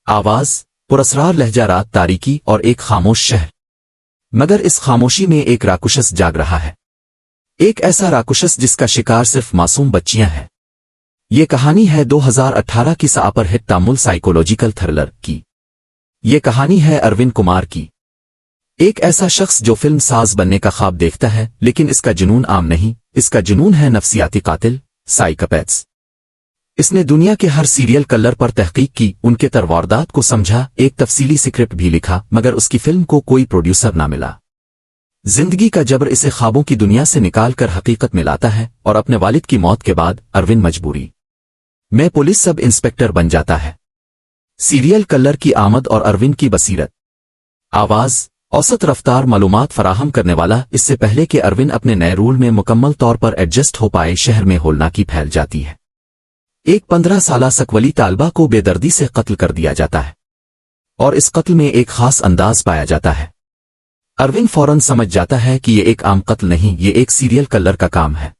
آواز پراسرار لہجہ، رات، تاریکی اور ایک خاموش شہر، مگر اس خاموشی میں ایک راکشس جاگ رہا ہے، ایک ایسا راکشس جس کا شکار صرف معصوم بچیاں ہیں۔ یہ کہانی ہے 2018 کی super hit Tamil psychological thriller کی۔ یہ کہانی ہے اروند کمار کی، ایک ایسا شخص جو فلم ساز بننے کا خواب دیکھتا ہے، لیکن اس کا جنون عام نہیں، اس کا جنون ہے نفسیاتی قاتل، سائیکوپیتھس۔ اس نے دنیا کے ہر سیریل کلر پر تحقیق کی، ان کے ترواردات کو سمجھا، ایک تفصیلی سکرپٹ بھی لکھا، مگر اس کی فلم کو کوئی پروڈیوسر نہ ملا۔ زندگی کا جبر اسے خوابوں کی دنیا سے نکال کر حقیقت میں لاتا ہے، اور اپنے والد کی موت کے بعد اروند مجبوری میں پولیس سب انسپکٹر بن جاتا ہے۔ سیریل کلر کی آمد اور اروند کی بصیرت۔ آواز اوسط رفتار معلومات فراہم کرنے والا، اس سے پہلے کہ اروند اپنے نئے رول میں مکمل طور پر ایڈجسٹ ہو پائے، شہر میں ہولناکی پھیل جاتی ہے۔ ایک 15 سالہ سکولی طالبہ کو بے دردی سے قتل کر دیا جاتا ہے، اور اس قتل میں ایک خاص انداز پایا جاتا ہے۔ اروند فوراً سمجھ جاتا ہے کہ یہ ایک عام قتل نہیں، یہ ایک سیریل کلر کا کام ہے۔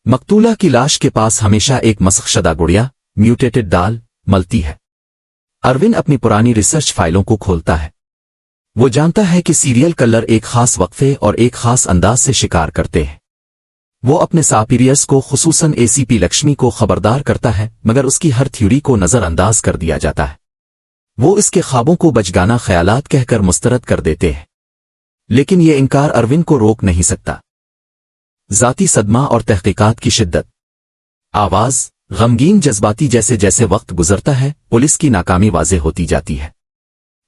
مقتولہ کی لاش کے پاس ہمیشہ ایک مسخ شدہ گڑیا، میوٹیٹڈ ڈال، ملتی ہے۔ اروند اپنی پرانی ریسرچ فائلوں کو کھولتا ہے۔ وہ جانتا ہے کہ سیریل کلر ایک خاص وقفے اور ایک خاص انداز سے شکار کرتے ہیں۔ وہ اپنے ساپیریئرز کو، خصوصاً ACP لکشمی کو خبردار کرتا ہے، مگر اس کی ہر تھیوری کو نظر انداز کر دیا جاتا ہے۔ وہ اس کے خوابوں کو بچگانہ خیالات کہہ کر مسترد کر دیتے ہیں، لیکن یہ انکار اروند کو روک نہیں سکتا۔ ذاتی صدمہ اور تحقیقات کی شدت۔ آواز غمگین جذباتی، جیسے جیسے وقت گزرتا ہے، پولیس کی ناکامی واضح ہوتی جاتی ہے۔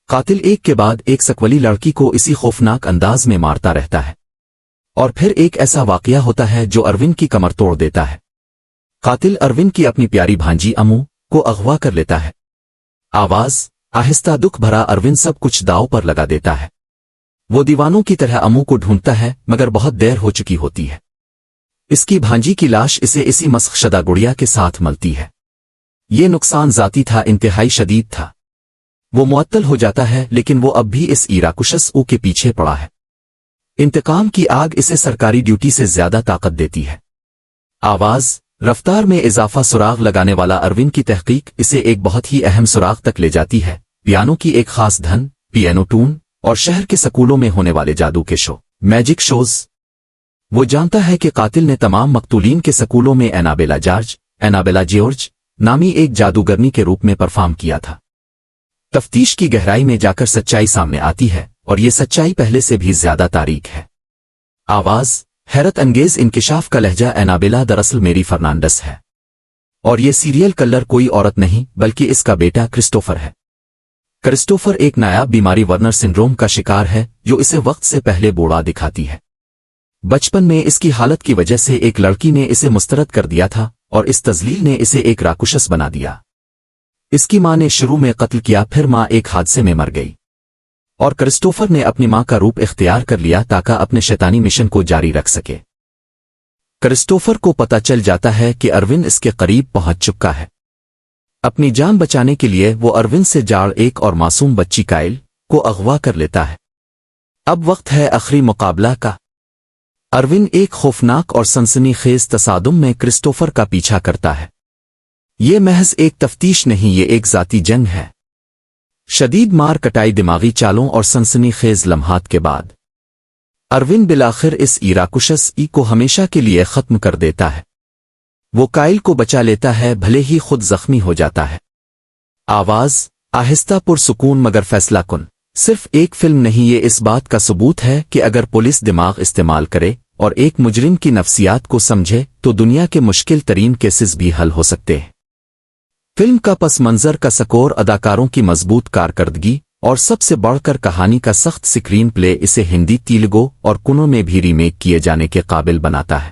قاتل ایک کے بعد ایک سکولی لڑکی کو اسی خوفناک انداز میں مارتا رہتا ہے، اور پھر ایک ایسا واقعہ ہوتا ہے جو اروند کی کمر توڑ دیتا ہے۔ قاتل اروند کی اپنی پیاری بھانجی امو کو اغوا کر لیتا ہے۔ آواز آہستہ دکھ بھرا، اروند سب کچھ داؤ پر لگا دیتا ہے۔ وہ دیوانوں کی طرح امو کو ڈھونڈتا ہے، مگر بہت دیر ہو چکی ہوتی ہے۔ اس کی بھانجی کی لاش اسے اسی مسخ شدہ گڑیا کے ساتھ ملتی ہے۔ یہ نقصان ذاتی تھا، انتہائی شدید تھا۔ وہ معطل ہو جاتا ہے، لیکن وہ اب بھی اس راکشس کے پیچھے پڑا ہے۔ انتقام کی آگ اسے سرکاری ڈیوٹی سے زیادہ طاقت دیتی ہے۔ آواز رفتار میں اضافہ، سراغ لگانے والا اروند کی تحقیق اسے ایک بہت ہی اہم سراغ تک لے جاتی ہے، پیانو کی ایک خاص دھن، پیانو ٹون، اور شہر کے سکولوں میں ہونے والے جادو کے شو، میجک شوز۔ وہ جانتا ہے کہ قاتل نے تمام مقتولین کے سکولوں میں اینابیلا جیورج نامی ایک جادوگرنی کے روپ میں پرفارم کیا تھا۔ تفتیش کی گہرائی میں جا کر سچائی سامنے آتی ہے، اور یہ سچائی پہلے سے بھی زیادہ تاریک ہے۔ آواز حیرت انگیز انکشاف کا لہجہ، اینابیلا دراصل میری فرنانڈس ہے، اور یہ سیریل کلر کوئی عورت نہیں بلکہ اس کا بیٹا کرسٹوفر ہے۔ کرسٹوفر ایک نایاب بیماری، ورنر سنڈروم کا شکار ہے، جو اسے وقت سے پہلے بوڑھا دکھاتی ہے۔ بچپن میں اس کی حالت کی وجہ سے ایک لڑکی نے اسے مسترد کر دیا تھا، اور اس تذلیل نے اسے ایک راکشس بنا دیا۔ اس کی ماں نے شروع میں قتل کیا، پھر ماں ایک حادثے میں مر گئی، اور کرسٹوفر نے اپنی ماں کا روپ اختیار کر لیا تاکہ اپنے شیطانی مشن کو جاری رکھ سکے۔ کرسٹوفر کو پتہ چل جاتا ہے کہ اروند اس کے قریب پہنچ چکا ہے۔ اپنی جان بچانے کے لیے وہ اروند سے جاڑ ایک اور معصوم بچی کائل کو اغوا کر لیتا ہے۔ اب وقت ہے آخری مقابلہ کا۔ اروند ایک خوفناک اور سنسنی خیز تصادم میں کرسٹوفر کا پیچھا کرتا ہے۔ یہ محض ایک تفتیش نہیں، یہ ایک ذاتی جنگ ہے۔ شدید مار کٹائی، دماغی چالوں اور سنسنی خیز لمحات کے بعد اروند بالآخر اس راکشس کو ہمیشہ کے لیے ختم کر دیتا ہے۔ وہ کائل کو بچا لیتا ہے، بھلے ہی خود زخمی ہو جاتا ہے۔ آواز آہستہ پرسکون مگر فیصلہ کن۔ صرف ایک فلم نہیں، یہ اس بات کا ثبوت ہے کہ اگر پولیس دماغ استعمال کرے اور ایک مجرم کی نفسیات کو سمجھے تو دنیا کے مشکل ترین کیسز بھی حل ہو سکتے ہیں۔ فلم کا پس منظر کا سکور، اداکاروں کی مضبوط کارکردگی، اور سب سے بڑھ کر کہانی کا سخت سکرین پلے اسے ہندی، تیلگو اور کنو میں بھی ریمیک کیے جانے کے قابل بناتا ہے۔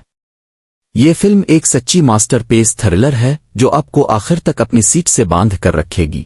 یہ فلم ایک سچی ماسٹر پیس تھرلر ہے جو آپ کو آخر تک اپنی سیٹ سے باندھ کر رکھے گی۔